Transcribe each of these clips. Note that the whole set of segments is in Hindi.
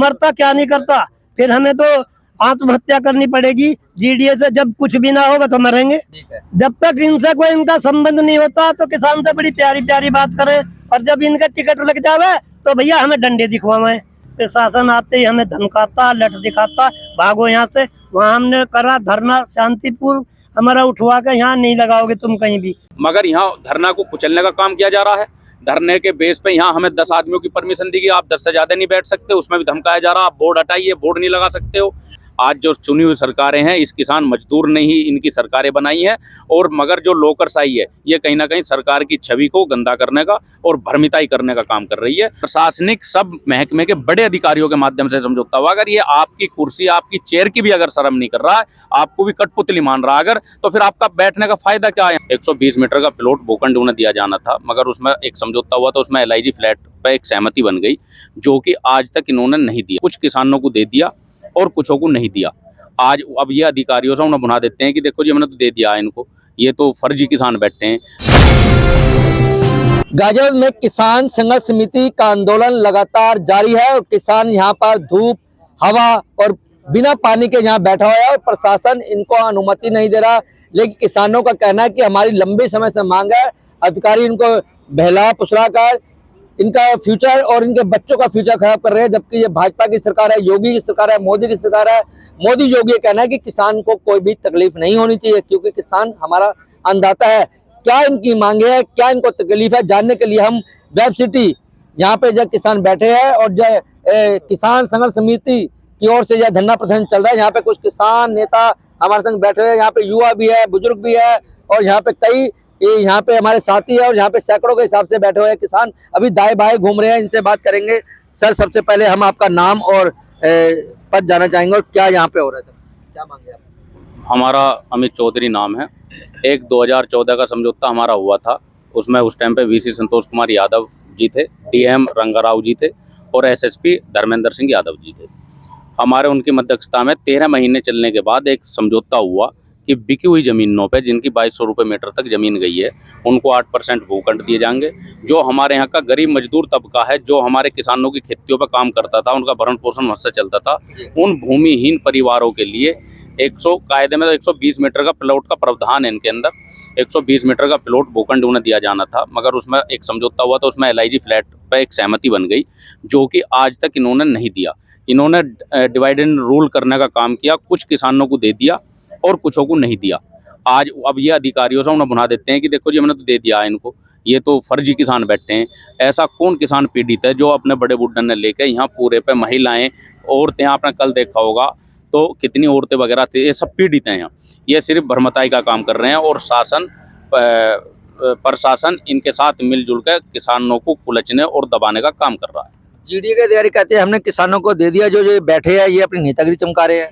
मरता क्या नहीं करता, फिर हमें तो आत्महत्या करनी पड़ेगी। जीडीए से जब कुछ भी ना होगा तो मरेंगे। जब तक इनसे कोई इनका संबंध नहीं होता तो किसान से बड़ी प्यारी प्यारी बात करें, और जब इनका टिकट लग जावे तो भैया हमें डंडे दिखवावे। प्रशासन आते ही हमें धमकाता, लठ दिखाता, भागो यहाँ से। वहाँ हमने करा धरना शांतिपूर्ण, हमारा उठवा के यहाँ नहीं लगाओगे तुम कहीं भी। मगर यहाँ धरना को कुचलने का काम किया जा रहा है। धरने के बेस पे यहाँ हमें 10 आदमियों की परमिशन दी गई, आप 10 से ज्यादा नहीं बैठ सकते, उसमें भी धमकाया जा रहा, आप बोर्ड हटाइए, बोर्ड नहीं लगा सकते हो। आज जो चुनी हुई सरकारें हैं, इस किसान मजदूर ने ही इनकी सरकारें बनाई हैं, और मगर जो लोकरशाही है ये कहीं ना कहीं सरकार की छवि को गंदा करने का और भ्रमिताई करने का काम कर रही है। प्रशासनिक सब महकमे के बड़े अधिकारियों के माध्यम से समझौता हुआ। अगर ये आपकी कुर्सी, आपकी चेयर की भी अगर शर्म नहीं कर रहा है, आपको भी कठपुतली मान रहा है अगर, तो फिर आपका बैठने का फायदा क्या है। 120 मीटर का प्लॉट भूखंड उन्हें दिया जाना था, मगर उसमें एक समझौता हुआ, तो उसमें LIG फ्लैट पर एक सहमति बन गई, जो कि आज तक इन्होंने नहीं दिया। कुछ किसानों को दे दिया और कुछों को नहीं दिया। आज अब ये अधिकारियों से उन्हें बुना देते हैं कि देखो जी हमने तो दे दिया इनको, ये तो फर्जी किसान बैठे हैं। गाजियाबाद में किसान संघर्ष समिति का आंदोलन लगातार जारी है, और किसान यहाँ पर धूप, हवा और बिना पानी के यहाँ बैठा हुआ है, और प्रशासन इनको अनुमति नहीं दे रहा। लेकिन किसानों का कहना है कि हमारी लंबे समय से मांग है, अधिकारी इनको बहला फुसला कर इनका फ्यूचर और इनके बच्चों का फ्यूचर खराब कर रहे हैं। जबकि ये भाजपा की सरकार है, योगी की सरकार है, मोदी की सरकार है। मोदी योगी ये कहना है कि किसान को कोई भी तकलीफ नहीं होनी चाहिए, क्योंकि किसान हमारा अन्नदाता है। क्या इनकी मांगे है, क्या इनको तकलीफ है, जानने के लिए हम वेब सिटी यहाँ पे जो किसान बैठे हैं, और जो किसान संघर्ष समिति की ओर से यह धरना प्रदर्शन चल रहा है। यहाँ पे कुछ किसान नेता हमारे संग बैठे हैं, यहाँ पे युवा भी है, बुजुर्ग भी है, और यहाँ पे कई यहाँ पे हमारे साथी है, और यहाँ पे सैकड़ों के हिसाब से बैठे हुए हैं किसान। अभी दाएं बाएं घूम रहे हैं, इनसे बात करेंगे। सर, सबसे पहले हम आपका नाम और पद जानना चाहेंगे, और क्या यहाँ पे हो रहा है सर, क्या मांगे आप? हमारा अमित चौधरी नाम है। एक 2014 का समझौता हमारा हुआ था, उसमें उस टाइम पे VC संतोष कुमार यादव जी थे, DM रंगाराव जी थे, और SSP धर्मेंद्र सिंह यादव जी थे। हमारे उनकी मध्यस्थता में 13 महीने चलने के बाद एक समझौता हुआ कि बिकी हुई ज़मीनों पे, जिनकी 2200 रुपये मीटर तक ज़मीन गई है, उनको 8% भूखंड दिए जाएंगे। जो हमारे यहाँ का गरीब मजदूर तबका है, जो हमारे किसानों की खेतियों पर काम करता था, उनका भरण पोषण वहाँ से चलता था, उन भूमिहीन परिवारों के लिए 100 कायदे में तो 120 मीटर का प्लॉट का प्रावधान है इनके अंदर। 120 मीटर का प्लॉट भूखंड उन्हें दिया जाना था, मगर उसमें एक समझौता हुआ, तो उसमें LIG फ्लैट पर एक सहमति बन गई, जो कि आज तक इन्होंने नहीं दिया। इन्होंने डिवाइड एंड रूल करने का काम किया, कुछ किसानों को दे दिया और कुछों को नहीं दिया। आज अब ये अधिकारियों से उन्हें बुना देते हैं कि देखो जी हमने तो दे दिया इनको, ये तो फर्जी किसान बैठे हैं। ऐसा कौन किसान पीड़ित है जो अपने बड़े बुढ़न ने लेकर यहाँ पूरे पे महिलाएं, औरतें, आपने कल देखा होगा तो कितनी औरतें वगैरह थे, ये सब पीड़ित हैं यहाँ। ये सिर्फ भ्रमताई का काम कर रहे हैं, और प्रशासन इनके साथ मिलजुल कर किसानों को कुचलने और दबाने का काम कर रहा है। GDA के अधिकारी कहते हैं हमने किसानों को दे दिया, जो बैठे हैं ये अपनी नेतागिरी चमका रहे हैं।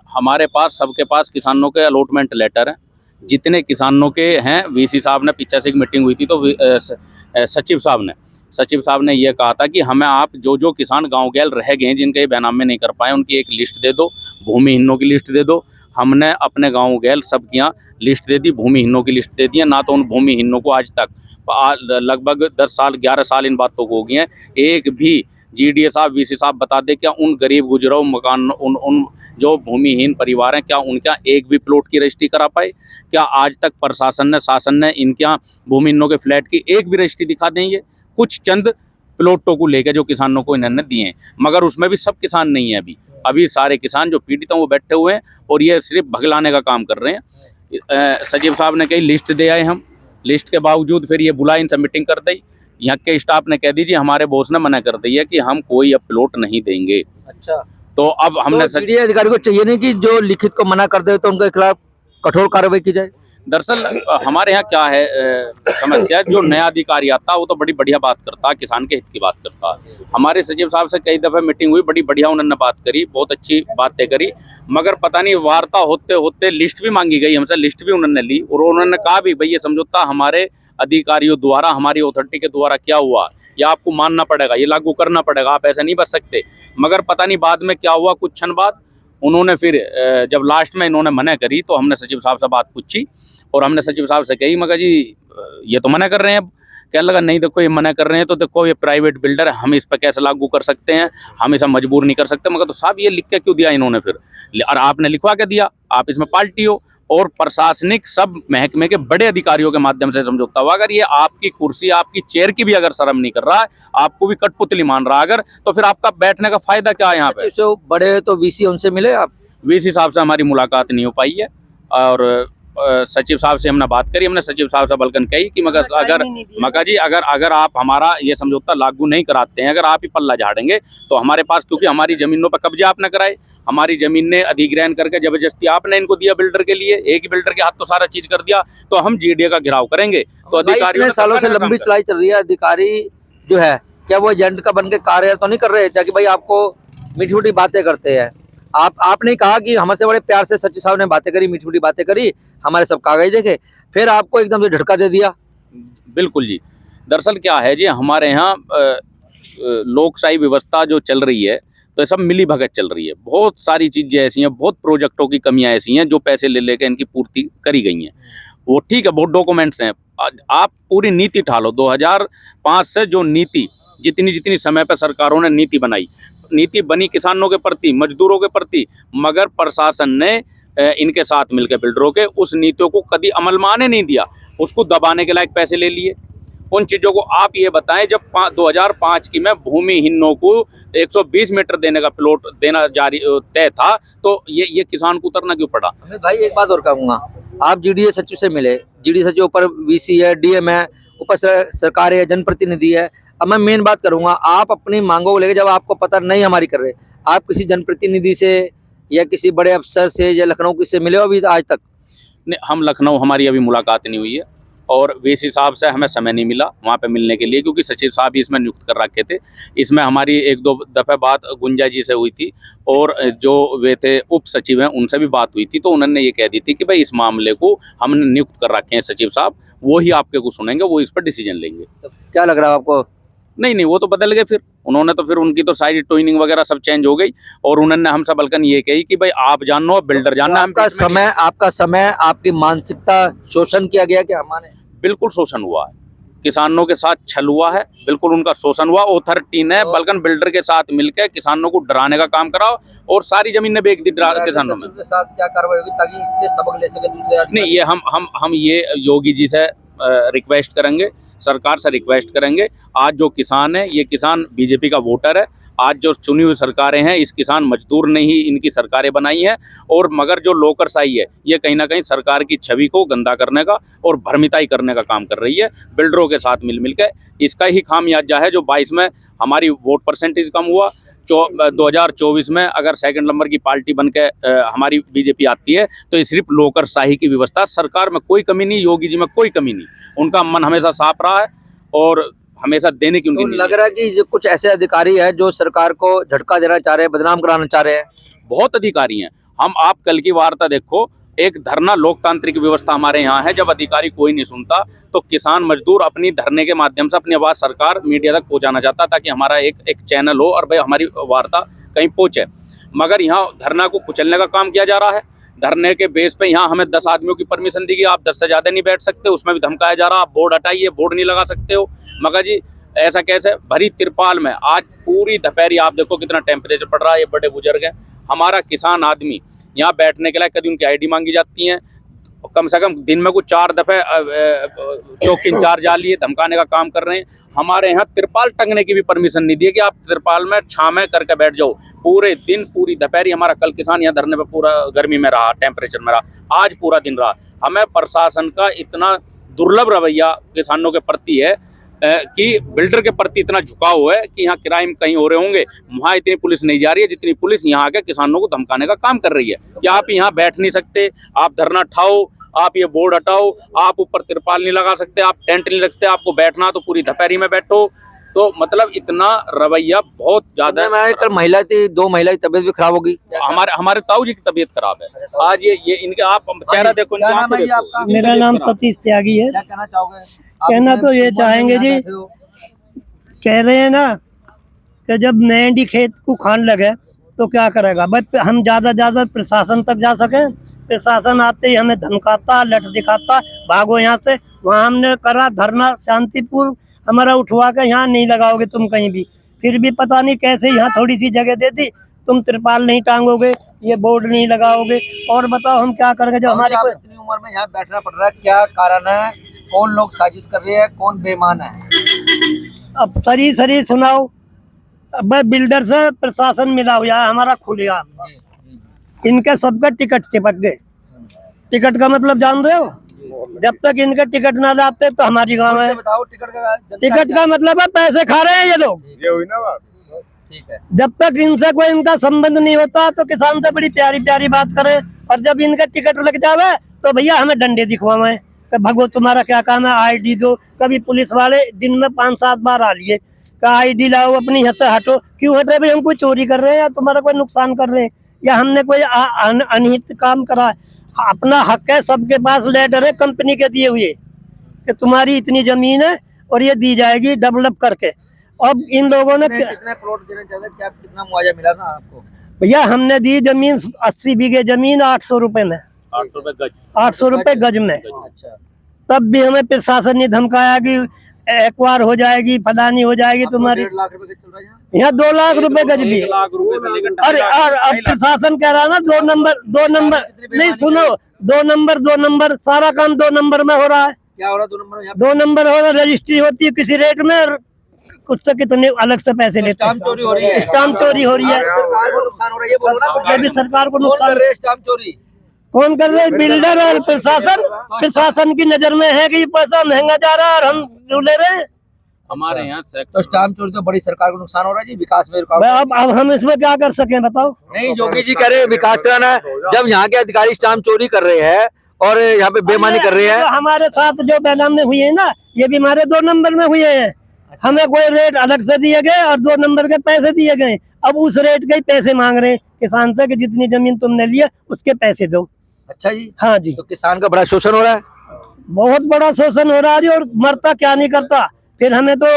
हमारे पास, सबके पास किसानों के अलॉटमेंट लेटर हैं, जितने किसानों के हैं। VC साहब ने पीछे से एक मीटिंग हुई थी, तो सचिव साहब ने ये कहा था कि हमें आप जो किसान गांव गैल रह गए हैं, जिनके बेनामे नहीं कर पाए, उनकी एक लिस्ट दे दो, भूमिहीनों की लिस्ट दे दो। हमने अपने गांव गैल सब की लिस्ट दे दी, भूमिहीनों की लिस्ट दे दी है। ना तो उन भूमिहीनों को आज तक लगभग 10 साल 11 साल इन बातों को हो गई हैं, एक भी GDA साहब, VC साहब बता दे क्या उन गरीब गुजराओ मकान, उन जो भूमिहीन परिवार हैं, क्या उनके यहाँ एक भी प्लॉट की रजिस्ट्री करा पाए? क्या आज तक शासन ने इनके यहाँ भूमिहीनों के फ्लैट की एक भी रजिस्ट्री दिखा देंगे? कुछ चंद प्लॉटों को लेकर जो किसानों को इन्होंने दिए हैं, मगर उसमें भी सब किसान नहीं है। अभी सारे किसान जो पीड़ित हैं वो बैठे हुए हैं, और ये सिर्फ भगलाने का काम कर रहे हैं। सचिव साहब ने कही लिस्ट दे आए, हम लिस्ट के बावजूद फिर ये बुला, इनसे मीटिंग कर दी। यहाँ के स्टाफ ने कह दीजिए हमारे बॉस ने मना कर दिया कि हम कोई अब प्लॉट नहीं देंगे। अच्छा, तो अब हमने तो GDA अधिकारी को चाहिए नहीं कि जो लिखित को मना कर दे तो उनके खिलाफ कठोर कार्रवाई की जाए? दरअसल हमारे यहाँ क्या है समस्या, जो नया अधिकारी आता है वो तो बड़ी बढ़िया बात करता है, किसान के हित की बात करता है। हमारे सचिव साहब से कई दफ़े मीटिंग हुई, बड़ी बढ़िया उन्होंने बात करी, बहुत अच्छी बातें करी, मगर पता नहीं वार्ता होते होते लिस्ट भी मांगी गई हमसे, लिस्ट भी उन्होंने ली, और उन्होंने कहा भी भाई ये समझौता हमारे अधिकारियों द्वारा, हमारी अथॉरिटी के द्वारा क्या हुआ, ये आपको मानना पड़ेगा, ये लागू करना पड़ेगा, आप ऐसे नहीं बच सकते। मगर पता नहीं बाद में क्या हुआ, कुछ क्षण बाद उन्होंने फिर जब लास्ट में इन्होंने मना करी, तो हमने सचिव साहब से बात पूछी, और हमने सचिव साहब से कही मगर जी ये तो मना कर रहे हैं, कहने लगा नहीं देखो ये मना कर रहे हैं तो देखो ये प्राइवेट बिल्डर है, हम इस पर कैसे लागू कर सकते हैं, हम इसे मजबूर नहीं कर सकते। मगर तो साहब ये लिख के क्यों दिया इन्होंने फिर, और आपने लिखवा के दिया, आप इसमें पार्टी हो और प्रशासनिक सब महकमे के बड़े अधिकारियों के माध्यम से समझौता हुआ। अगर ये आपकी कुर्सी आपकी चेयर की भी अगर शर्म नहीं कर रहा है, आपको भी कठपुतली मान रहा अगर, तो फिर आपका बैठने का फायदा क्या है यहाँ पे। सचिव से बड़े तो वीसी उनसे मिले आप? वीसी साहब से हमारी मुलाकात नहीं हो पाई है और सचिव साहब से हमने बात करी, हमने सचिव साहब से बल्कि कही कि मगर अगर मका जी अगर आप हमारा ये समझौता लागू नहीं कराते हैं, अगर आप ही पल्ला झाड़ेंगे तो हमारे पास, क्योंकि हमारी जमीनों पर कब्जे आपने कराए, हमारी जमीन ने अधिग्रहण करके जबरदस्ती आपने इनको दिया बिल्डर के लिए, एक ही बिल्डर के हाथ तो सारा चीज कर दिया, तो हम जीडीए का घेराव करेंगे। तो अधिकारियों सालों से लंबी चलाई चल रही है, अधिकारी जो है क्या वो एजेंट का बन के कार्य तो नहीं कर रहे थे कि भाई आपको मीठी मीठी बातें करते हैं? आपने कहा कि हमसे बड़े प्यार से सचिव साहब ने बातें करी, मीठी मीठी बातें करी, हमारे सब कागज देखे, फिर आपको एकदम से झटका दे दिया। बिल्कुल जी, दरअसल क्या है जी, हमारे यहाँ लोकशाही व्यवस्था जो चल रही है तो ये सब मिली भगत चल रही है। बहुत सारी चीजें ऐसी हैं, बहुत प्रोजेक्टों की कमियां ऐसी हैं जो पैसे ले लेकर इनकी पूर्ति करी गई हैं। वो ठीक है, बहुत डॉक्यूमेंट्स हैं, आप पूरी नीति ठालो। 2005 से जो नीति जितनी समय पर सरकारों ने नीति बनाई, नीति बनी किसानों के प्रति, मजदूरों के प्रति, मगर प्रशासन ने इनके साथ मिलकर बिल्डरों के उस नीतियों को कभी अमल में आने नहीं दिया, उसको दबाने के लायक पैसे ले लिए। उन चीज़ों को आप ये बताएं, जब 2005 की में भूमिहीनों को 120 मीटर देने का प्लॉट देना जारी तय था, तो ये किसान को उतरना क्यों पड़ा? अमित भाई एक बात और कहूँगा, आप जीडीए सचिव से मिले, जीडीए सचिव ऊपर वीसी है, डीएम है, ऊपर सरकार है, जनप्रतिनिधि है। अब मैं मेन बात करूंगा, आप अपनी मांगों को लेकर जब आपको पता नहीं हमारी कर रहे, आप किसी जनप्रतिनिधि से या किसी बड़े अफसर से या लखनऊ किसी से मिले हो अभी आज तक? नहीं, हम लखनऊ, हमारी अभी मुलाकात नहीं हुई है और वीसी साहब से हमें समय नहीं मिला वहाँ पे मिलने के लिए, क्योंकि सचिव साहब ही इसमें नियुक्त कर रखे थे। इसमें हमारी एक दो दफ़े बात गुंजा जी से हुई थी और जो वे थे उप सचिव हैं उनसे भी बात हुई थी, तो उन्होंने ये कह दी थी कि भाई इस मामले को हमने नियुक्त कर रखे हैं सचिव साहब, वो ही आपके को सुनेंगे, वो इस पर डिसीजन लेंगे। तो क्या लग रहा है आपको? नहीं, वो तो बदल गए, फिर उन्होंने तो फिर उनकी तो सारी ट्रेनिंग वगैरह सब चेंज हो गई और उन्होंने हमसे बल्कि ये कही कि भाई आप जानो, बिल्डर जानना। आपका समय आपकी मानसिकता शोषण किया गया क्या हमारे? बिल्कुल शोषण हुआ है, किसानों के साथ छल हुआ है, बिल्कुल उनका शोषण हुआ। अथॉरिटी ने बल्कि बिल्डर के साथ मिलकर किसानों को डराने का काम कराओ और सारी जमीन बेच दी किसानों में। के साथ क्या कार्रवाई होगी ताकि इससे सबक ले सके दूसरे? नहीं, ये हम ये योगी जी से रिक्वेस्ट करेंगे, सरकार से रिक्वेस्ट करेंगे। आज जो किसान है, ये किसान बीजेपी का वोटर है। आज जो चुनी हुई सरकारें हैं, इस किसान मजदूर ने ही इनकी सरकारें बनाई हैं, और मगर जो लोकरशाही है ये कहीं ना कहीं सरकार की छवि को गंदा करने का और भ्रमिताई करने का काम कर रही है बिल्डरों के साथ मिल के। इसका ही खामियाजा है जो 22 में हमारी वोट परसेंटेज कम हुआ। 2024 में अगर सेकंड नंबर की पार्टी बन के हमारी बीजेपी आती है तो ये सिर्फ लोकरशाही की व्यवस्था, सरकार में कोई कमी नहीं, योगी जी में कोई कमी नहीं, उनका मन हमेशा साफ रहा है और हमेशा देने की उनकी तो लग रहा है कि जो कुछ ऐसे अधिकारी है जो सरकार को झटका देना चाह रहे हैं, बदनाम कराना चाह रहे हैं। बहुत अधिकारी हैं। आप कल की वार्ता देखो, एक धरना लोकतांत्रिक व्यवस्था हमारे यहाँ है, जब अधिकारी कोई नहीं सुनता तो किसान मजदूर अपनी धरने के माध्यम से अपनी आवाज़ सरकार मीडिया तक पहुँचाना चाहता ताकि हमारा एक चैनल हो और भाई हमारी वार्ता कहीं पहुँचे। मगर यहाँ धरना को कुचलने का काम किया जा रहा है। धरने के बेस पे यहाँ हमें 10 आदमियों की परमिशन दी गई, आप 10 से ज़्यादा नहीं बैठ सकते, उसमें भी धमकाया जा रहा, आप बोर्ड हटाइए, बोर्ड नहीं लगा सकते हो। मगर जी ऐसा कैसे? भरी तिरपाल में आज पूरी दोपहरी आप देखो कितना टेम्परेचर पड़ रहा है। ये बड़े बुजुर्ग हैं, हमारा किसान आदमी यहाँ बैठने के लिए कभी उनकी आईडी मांगी जाती है, कम से कम दिन में कुछ 4 दफ़े चौकी इंचार्ज आ लिए धमकाने का काम कर रहे हैं। हमारे यहाँ तिरपाल टंगने की भी परमिशन नहीं दी है कि आप तिरपाल में छामे करके बैठ जाओ। पूरे दिन पूरी दोपहरी हमारा कल किसान यहाँ धरने पे पूरा गर्मी में रहा, टेम्परेचर में रहा, आज पूरा दिन रहा। हमें प्रशासन का इतना दुर्लभ रवैया किसानों के प्रति है कि बिल्डर के प्रति इतना झुकाव है कि यहाँ क्राइम कहीं हो रहे होंगे, वहाँ इतनी पुलिस नहीं जा रही है जितनी पुलिस यहाँ आके किसानों को धमकाने का काम कर रही है कि आप यहाँ बैठ नहीं सकते, आप धरना उठाओ, आप ये बोर्ड हटाओ, आप ऊपर तिरपाल नहीं लगा सकते, आप टेंट नहीं रखते, आपको बैठना तो पूरी दोपहरी में बैठो। तो मतलब इतना रवैया बहुत ज्यादा है। कल महिला थी, 2 महिला की तबीयत भी खराब होगी। हमारे ताऊ जी की तबीयत खराब है आज। ये इनके आप चेहरा देखो, मेरा नाम सतीश त्यागी है। क्या कहना चाहोगे? कहना तो ये चाहेंगे जी, कह रहे हैं ना कि जब नैंडी खेत को खान लगे तो क्या करेगा। बट हम ज्यादा प्रशासन तक जा सके, प्रशासन आते ही हमें धमकाता, लट दिखाता, भागो यहाँ से, वहाँ हमने करा धरना शांतिपूर्व, हमारा उठवा के यहाँ नहीं लगाओगे तुम कहीं भी। फिर भी पता नहीं कैसे यहाँ थोड़ी सी जगह दे दी, तुम त्रिपाल नहीं टांगोगे, ये बोर्ड नहीं लगाओगे, और बताओ हम क्या करेंगे जब हमारी कोई। इतनी उम्र में यहाँ बैठना पड़ रहा है, क्या कारण है? कौन लोग साजिश कर रहे हैं, कौन बेईमान है? अब सरी सुनाओ। अब बिल्डर से प्रशासन मिला हुआ है हमारा खुलेआम, इनके सबका टिकट चिपक गए। टिकट का मतलब जान रहे हो? जब तक इनके टिकट ना लाते तो हमारी गाँव है। बताओ टिकट का मतलब है पैसे खा रहे हैं ये लोग। ये हुई ना बात। ठीक है। जब तक इनसे कोई इनका संबंध नहीं होता तो किसान से बड़ी प्यारी प्यारी बात करें, और जब इनका टिकट लग जावे तो भैया हमें डंडे दिखवावे कि भगो तुम्हारा क्या काम है, आईडी दो। कभी पुलिस वाले दिन में 5-7 बार आ लिए का आईडी लाओ, अपनी यहाँ से हटो। क्यों हट रहे भाई? हम कोई चोरी कर रहे हैं या तुम्हारा कोई नुकसान कर रहे हैं या हमने कोई अनहित काम करा है? अपना हक है, सबके पास लेटर है कंपनी के दिए हुए कि तुम्हारी इतनी जमीन है और ये दी जाएगी डेवलप करके। अब इन लोगों ने कितना प्लॉट देना चाहते, क्या कितना मुआवजा मिला था आपको? भैया हमने दी जमीन 80 बीघे जमीन 800 रुपए में, 800 रुपए गज। 800 रुपए गज में। अच्छा। तब भी हमें प्रशासन ने धमकाया कि एक बार हो जाएगी, फलानी हो जाएगी तुम्हारी। 1.5 लाख रुपए चल रहा है यहाँ 2 लाख रुपए गज भी है। 1 लाख रुपए से लेकर अरे और अब प्रशासन कह रहा है ना 2 नंबर नहीं, सुनो, 2 नंबर सारा काम 2 नंबर में हो रहा है। क्या हो रहा है 2 नंबर में? 2 नंबर हो रहा, रजिस्ट्री होती है किसी रेट में और कुछ से कितने अलग से पैसे लेते हैं। स्टाम्प चोरी हो रही है। स्टाम्प चोरी हो रही है, सरकार को नुकसान हो रहा है, ये बोलो ना। ये भी सरकार को कौन नुकसान। कर रहे हैं स्टाम्प चोरी? कौन कर रहे हैं? बिल्डर और प्रशासन। प्रशासन की नजर में है कि ये पैसा महंगा जा रहा है और हम जो ले रहे हैं। हमारे यहाँ तो स्टाम्प चोरी तो बड़ी सरकार को नुकसान हो रहा है जी, विकास में रुकावट। अब हम इसमें क्या कर सकें बताओ? नहीं, योगी जी कह रहे हैं विकास कराना है, जब यहाँ के अधिकारी स्टाम्प चोरी कर रहे हैं और यहाँ पे बेईमानी कर रहे हैं। तो हमारे साथ जो बेनामे हुए हैं ना, ये भी हमारे 2 नंबर में हुए हैं। हमें कोई रेट अलग से दिए गए और 2 नंबर के पैसे दिए गए। अब उस रेट के ही पैसे मांग रहे हैं किसान से कि जितनी जमीन तुमने लिया उसके पैसे दो। अच्छा जी। हाँ जी, तो किसान का बड़ा शोषण हो रहा है। बहुत बड़ा शोषण हो रहा है जी, और मरता क्या नहीं करता। फिर हमें तो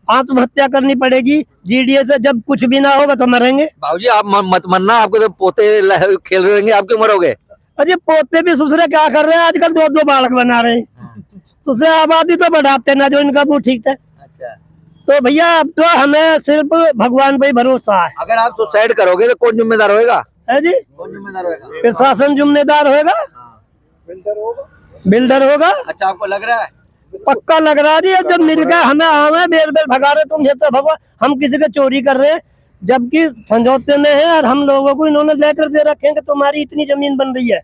आत्महत्या करनी पड़ेगी जीडीए से, जब कुछ भी ना होगा तो मरेंगे। बाबूजी आप मत मरना, आपको तो पोते खेल रहेंगे, आप क्यों मरोगे? अरे पोते भी दूसरे क्या कर रहे हैं आजकल, 2-2 बालक बना रहे हैं। दूसरे आबादी तो बढ़ाते ना जो इनका मुंह ठीक है। अच्छा। तो भैया अब तो हमें सिर्फ भगवान पे ही भरोसा है। अगर आप सुसाइड करोगे तो कौन जिम्मेदार होएगा? है जी, कौन जिम्मेदार होएगा? प्रशासन जिम्मेदार होगा, बिल्डर होगा। अच्छा, आपको लग रहा है? पक्का लग रहा है। जब मिल गए हमें आवे बेर बेर भगा रहे तुम जैसे भगवान, हम किसी का चोरी कर रहे हैं जबकि समझौते में है, और हम लोगों को इन्होंने लेटर दे रखे हैं कि तुम्हारी इतनी जमीन बन रही है।